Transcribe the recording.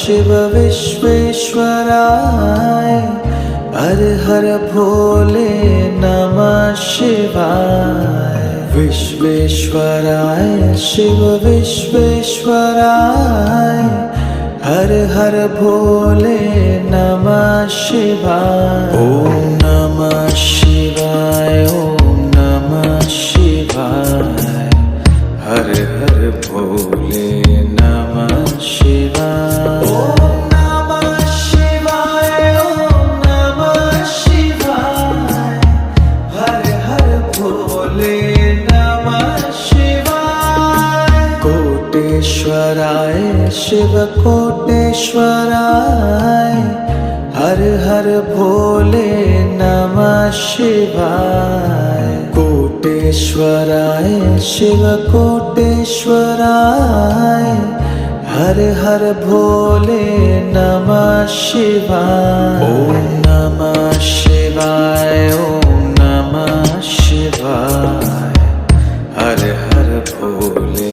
शिव विश्वेश्वराय हर हर भोले नमः शिवाय। विश्वेश्वराय शिव विश्वेश्वराय हर हर भोले नमः शिवाय। ओम नमः शिवाय ओम नमः शिवाय हर हर भोले नमः शिवाय। ओम नमः शिवाय ओम नमः शिवाय हर हर भोले नमः शिवाय। कोटेश्वराय शिव कोटेश्वराय हर हर भोले नमः शिवाय। कोटेश्वराय शिव कोटेश्वराय हर हर भोले नमः शिवाय। ओम नमः शिवाय